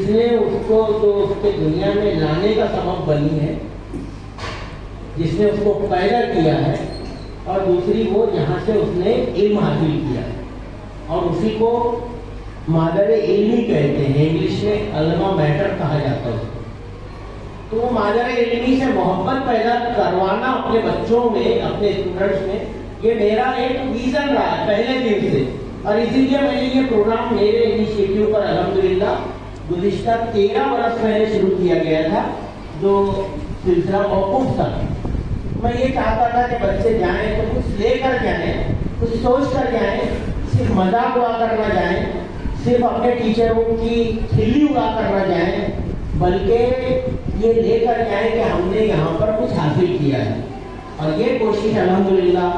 جس نے اس کو تو اس کے دنیا میں لانے کا سبب بنی ہے، جس نے اس کو پیدا کیا ہے، اور دوسری وہ جہاں سے اس نے علم حاصل کیا ہے، اور اسی کو مادر علمی کہتے ہیں، انگلش میں علما میٹر کہا جاتا ہے اس کو۔ تو وہ مادر علمی سے محبت پیدا کروانا اپنے بچوں میں، اپنے اسٹوڈنٹس میں، یہ میرا ایک ویژن رہا ہے پہلے دن سے، اور اسی لیے میں نے یہ پروگرام میرے انیشیٹو پر الحمدللہ گزشتہ 13 برس پہلے شروع کیا گیا تھا، جو سلسلہ موقوف تھا۔ میں یہ چاہتا تھا کہ بچے جائیں تو کچھ لے کر جائیں، کچھ سوچ کر جائیں، صرف مذاق اڑا کر نہ جائیں، صرف اپنے ٹیچروں کی کھلی اڑا کر نہ جائیں، بلکہ یہ لے کر جائیں کہ ہم نے یہاں پر کچھ حاصل کیا ہے۔ اور یہ کوشش الحمدللہ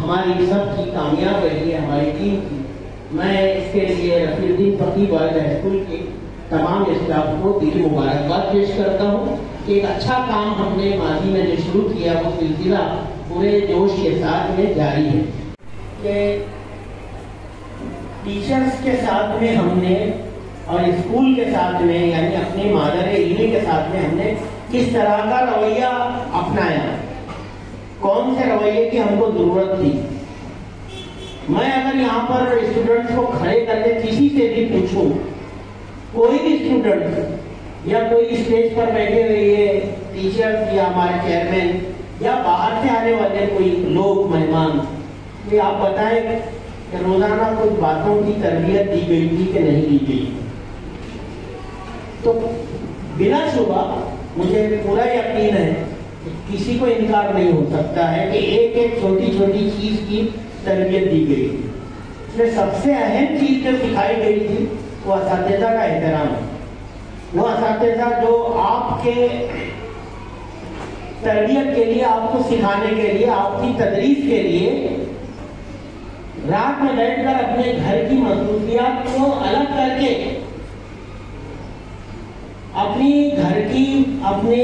ہماری سب کی کامیاب رہی ہے، ہماری ٹیم کی۔ میں اس کے لیے رفیع الدین فقیہ بوائز ہائی اسکول کے تمام اسٹاف کو دلی مبارکباد پیش کرتا ہوں کہ ایک اچھا کام ہم نے ماضی میں جو شروع کیا وہ سلسلہ پورے جوش کے ساتھ میں جاری ہے، کہ ٹیچرز کے ساتھ میں ہم نے اور اسکول کے ساتھ میں، یعنی اپنی مادر علمی کے ساتھ میں ہم نے کس طرح کا رویہ اپنایا، کون سے رویے کی ہم کو ضرورت تھی۔ میں اگر یہاں پر اسٹوڈنٹس کو کھڑے کر کے کسی سے بھی پوچھوں، کوئی بھی اسٹوڈنٹ یا کوئی اسٹیج پر بیٹھے ہوئے ٹیچر یا ہمارے چیئرمین یا باہر سے آنے والے کوئی لوگ مہمان، کہ آپ بتائیں کہ روزانہ کچھ باتوں کی تربیت دی گئی تھی کہ نہیں دی گئی، تو بلا شبہ مجھے پورا یقین ہے کسی کو انکار نہیں ہو سکتا ہے کہ ایک ایک چھوٹی چھوٹی چیز کی تربیت دی گئی تھی۔ اس میں سب سے اہم چیز جو سکھائی گئی تھی وہ اساتذہ کا احترام ہے۔ وہ اساتذہ جو آپ کے تربیت کے لیے، آپ کو سکھانے کے لیے، آپ کی تدریس کے لیے رات میں بیٹھ کر اپنے گھر کی مصروفیات کو الگ کر کے، اپنی گھر کی، اپنے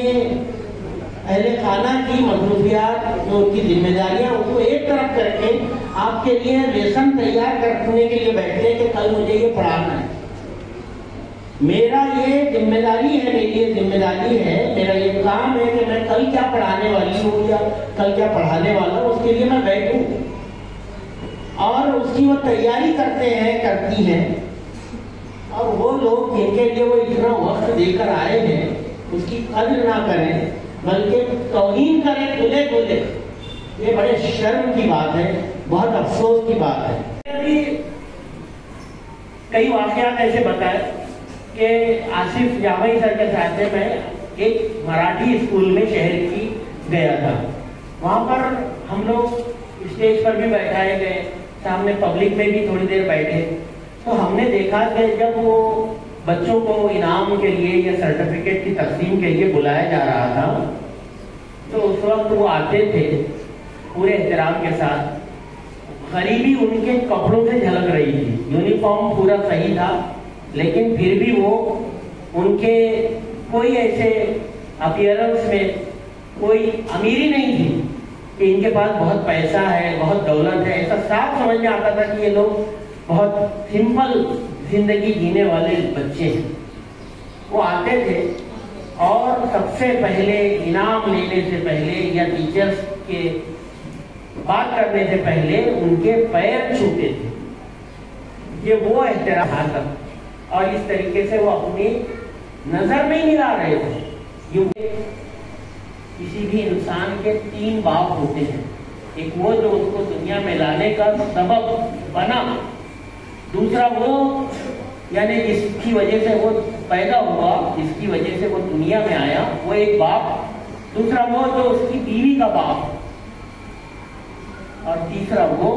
اہل خانہ کی مصروفیات، جو ان کی ذمہ داریاں، اس کو ایک طرف کر کے آپ کے لیے لیسن تیار کرنے کے لیے بیٹھے کہ کل مجھے یہ پڑھانا ہے۔ میرا یہ ذمہ داری ہے، میری یہ ذمہ داری ہے، میرا یہ کام ہے کہ میں کل کیا پڑھانے والی ہوں یا کل کیا پڑھانے والا ہوں، اس کے لیے میں بیٹھوں، اور اس کی وہ تیاری کرتے ہیں، کرتی ہیں۔ اور وہ لوگ جن کے لیے وہ اتنا وقت دے کر آئے ہیں، اس کی قدر نہ کریں بلکہ توہین کریں کھلے کھلے، یہ بڑے شرم کی بات ہے، بہت افسوس کی بات ہے۔ کئی واقعات ایسے بتائے کہ آصف جامعی سر کے ساتھ میں ایک مراٹھی اسکول میں شہر کی گیا تھا، وہاں پر ہم لوگ اسٹیج پر بھی بیٹھائے گئے، سامنے پبلک میں بھی تھوڑی دیر بیٹھے، تو ہم نے دیکھا کہ جب وہ بچوں کو انعام کے لیے یا سرٹیفکیٹ کی تقسیم کے لیے بلایا جا رہا تھا، تو اس وقت وہ آتے تھے پورے احترام کے ساتھ، غریبی ان کے کپڑوں سے جھلک رہی تھی، یونیفارم پورا صحیح تھا، لیکن پھر بھی وہ ان کے کوئی ایسے اپیئرنس میں کوئی امیری نہیں تھی کہ ان کے پاس بہت پیسہ ہے، بہت دولت ہے، ایسا صاف سمجھ میں آتا تھا کہ یہ لوگ بہت سمپل زندگی جینے والے بچے ہیں۔ وہ آتے تھے اور سب سے پہلے انعام لینے سے پہلے یا ٹیچرز کے بات کرنے سے پہلے ان کے پیر چھوتے تھے، یہ وہ احترام تھا، اور اس طریقے سے وہ اپنی نظر میں ہی ملا رہے تھے۔ کیونکہ کسی بھی انسان کے 3 باپ ہوتے ہیں، ایک وہ جو اس کو دنیا میں لانے کا سبب بنا، دوسرا وہ یعنی جس کی وجہ سے وہ پیدا ہوا، جس کی وجہ سے وہ دنیا میں آیا، وہ ایک باپ، دوسرا وہ جو اس کی بیوی کا باپ، اور تیسرا وہ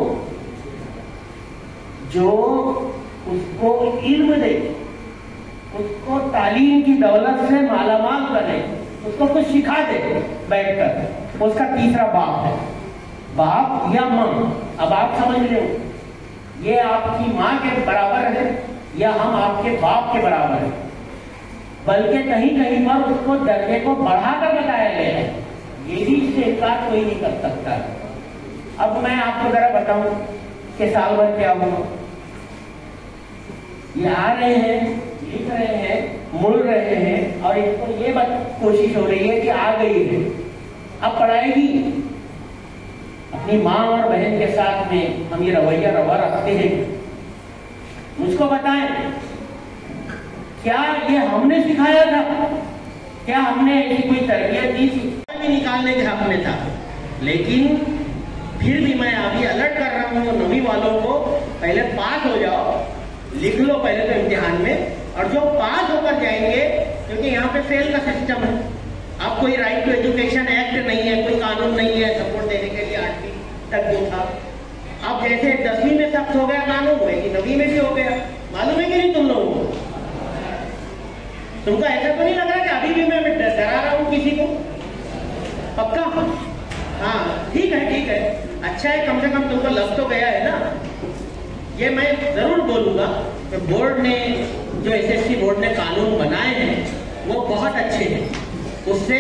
جو اس کو علم دے، اس کو تعلیم کی دولت سے مالا مال کرے، اس کو کچھ سکھا دے بیٹھ کر، اس کا تیسرا باپ ہے۔ باپ یا ماں، اب آپ سمجھ لیں یہ آپ کی ماں کے برابر ہے یا ہم آپ کے باپ کے برابر ہیں، بلکہ کہیں کہیں پر اس کو درجے کو بڑھا کر بتایا گیا ہے، یہ بھی اس سے انکار کوئی نہیں کر سکتا۔ اب میں آپ کو ذرا بتاؤں کہ سال بھر کیا ہوا۔ یہ آ رہے ہیں लिख रहे हैं, मुड़ रहे हैं, और इसको ये कोशिश हो रही है कि आ गई है, अब पढ़ाएगी। अपनी माँ और बहन के साथ में हम ये रवा रखते हैं? मुझको बताएं, क्या ये हमने सिखाया था? क्या हमने ऐसी कोई तरबियत दी थी? भी निकालने के हक में था, लेकिन फिर भी मैं अभी अलर्ट कर रहा हूँ नवी वालों को, पहले पास हो जाओ, लिख लो पहले तो इम्तिहान में, और जो पास होकर जाएंगे, क्योंकि यहाँ पे फेल का सिस्टम है, अब कोई राइट टू एजुकेशन एक्ट नहीं है, कोई कानून नहीं है सपोर्ट देने के लिए 8वीं तक जो था। अब जैसे 10वीं में सख्त हो गया कानून, वैसे 9वीं में भी हो गया। मालूम है कि नहीं तुम लोगों को? तुमको ऐसा तो नहीं लग रहा कि अभी भी मैं डरा रहा हूँ किसी को? पक्का? हाँ, ठीक है, अच्छा है, कम से कम तुमको लग तो गया है ना। ये मैं जरूर बोलूंगा कि बोर्ड ने, जो एसएससी बोर्ड ने कानून बनाए हैं वो बहुत अच्छे हैं, उससे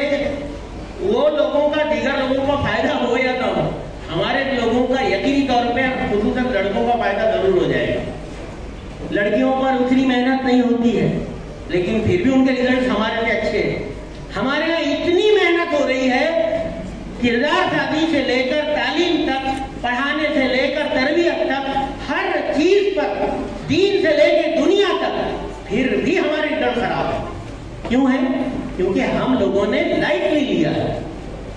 वो लोगों का, दीगर लोगों का फायदा हो या ना हो, हमारे लोगों का यकीनी तौर पे, खुसूसन लड़कों का फायदा जरूर हो जाएगा। लड़कियों पर उतनी मेहनत नहीं होती है, लेकिन फिर भी उनके रिजल्ट हमारे लिए अच्छे हैं। हमारे यहाँ इतनी मेहनत हो रही है, किरदार शादी से लेकर तालीम तक, पढ़ाने से लेकर तरबियत तक, हर चीज पर, दीन से लेकर दुनिया तक, फिर भी हमारे रिजल्ट खराब है। क्यों है? क्योंकि हम लोगों ने लाइटली लिया है।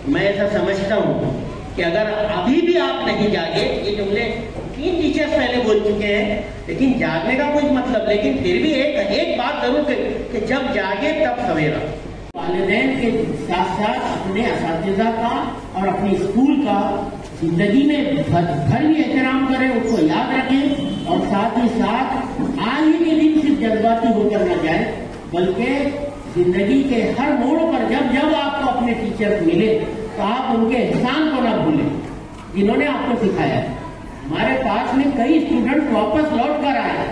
मैं ऐसा समझता हूँ कि अगर अभी भी आप नहीं जागे, ये जुमले 3 टीचर्स पहले बोल चुके हैं, लेकिन जागने का कोई मतलब, लेकिन फिर भी एक बात जरूर कि जब जागे तब सवेरा। वालिदैन के साथ साथ अपने असातिज़ा का और अपने स्कूल का जिंदगी में भर भी एहतराम करें, उसको याद रखें, और साथ ही साथ आज ही के दिन सिर्फ जज्बाती होकर न जाए, बल्कि जिंदगी के हर मोड़ पर जब आपको अपने टीचर मिले तो आप उनके एहसान को ना भूलें जिन्होंने आपको सिखाया। हमारे पास में कई स्टूडेंट वापस लौट कर आए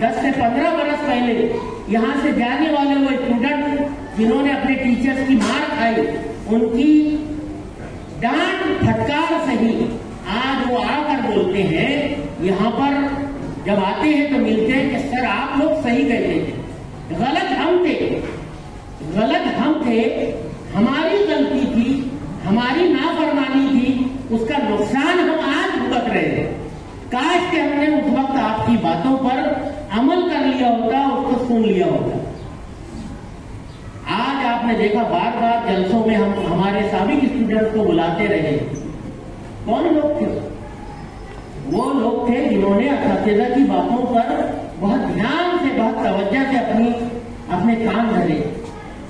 10 से 15 बरस पहले, यहाँ से जाने वाले वो स्टूडेंट जिन्होंने अपने टीचर्स की मार खाई, उनकी डांट फटकार सही, आज वो आकर बोलते हैं, यहाँ पर जब आते हैं तो मिलते हैं कि सर आप लोग सही कहते थे, गलत हम थे, हमारी गलती थी, हमारी नाफरमानी थी, उसका नुकसान हम आज भुगत रहे थे। काश कि हमने उस वक्त आपकी बातों पर अमल कर लिया होता, उसको सुन लिया होता। आज आपने देखा बार बार जलसों में हम हमारे साबिक स्टूडेंट्स को बुलाते रहे। कौन लोग थे? वो लोग थे जिन्होंने असातिज़ा की बातों पर बहुत ध्यान से, बहुत तवज्जो से अपने काम धरे,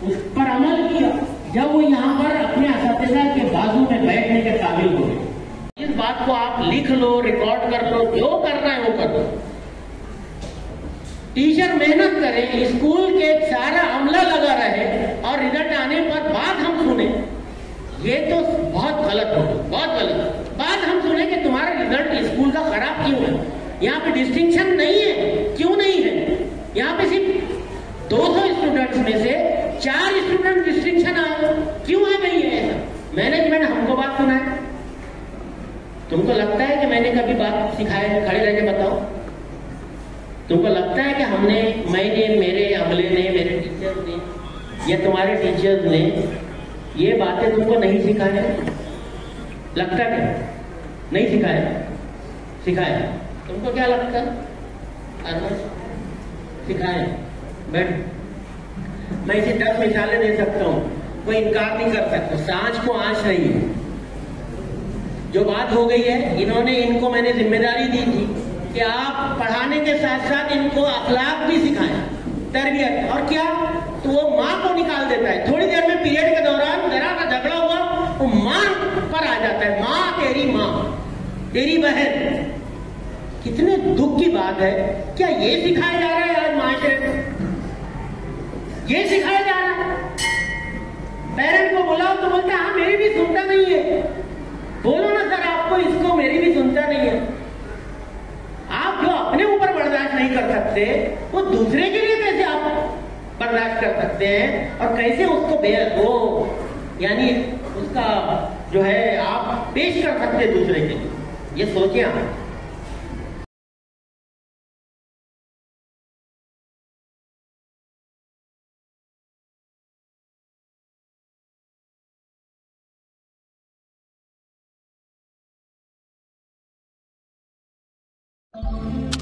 उस पर अमल किया। जब वो यहाँ पर अपने असातिज़ा के बाजू में बैठने के काबिल हो गए। इस बात को आप लिख लो, रिकॉर्ड कर लो, जो करना है वो कर लो। टीचर मेहनत करे, स्कूल के सारा अमला लगा रहे, और रिजल्ट आने पर बात हम सुने, ये तो बहुत गलत हो, बहुत गलत बात हम सुने कि तुम्हारा रिजल्ट स्कूल का खराब क्यों है। यहाँ पे डिस्टिंक्शन नहीं है, क्यों नहीं है? यहाँ पे सिर्फ 200 स्टूडेंट्स में से 4 स्टूडेंट डिस्टिंक्शन आए, क्यों है भाई ऐसा? मैनेजमेंट हमको बात सुनाए। तुमको लगता है कि मैंने कभी बात सिखाया? खड़े रह के बताओ। तुमको लगता है कि मैंने, मेरे अमले ने, मेरे टीचर्स ने, या तुम्हारे टीचर्स ने ये बातें तुमको नहीं सिखाया? लगता क्या? नहीं सिखाया? तुमको क्या लगता? सिखाया? बैठ, मैं इसे 10 मिसालें दे सकता हूँ, कोई इनकार नहीं कर सकता। सांच को आंच नहीं है। जो बात हो गई है, इनको मैंने जिम्मेदारी दी थी कि आप पढ़ाने के साथ साथ इनको अखलाक भी सिखाएं, तरबियत। और क्या? तो वो माँ को निकाल देता है। थोड़ी देर में पीरियड के दौरान जरा सा झगड़ा हुआ, वो माँ पर आ जाता है, माँ, तेरी बहन। कितने दुख की बात है। क्या ये सिखाया जा रहा है आज माशरे में? ये सिखाया जा रहा है? पेरेंट को बुलाओ तो बोलते हाँ मेरी भी सुनता नहीं है। बोलो ना सर आपको इसको, मेरी भी सुनता नहीं है। आप जो अपने ऊपर बर्दाश्त नहीं कर सकते, वो दूसरे के लिए कैसे आप बर्दाश्त कर सकते हैं? और कैसे उसको यानी उसका जो है आप पेश कर सकते हैं दूसरे के लिए? ये सोचिए आप। ہے۔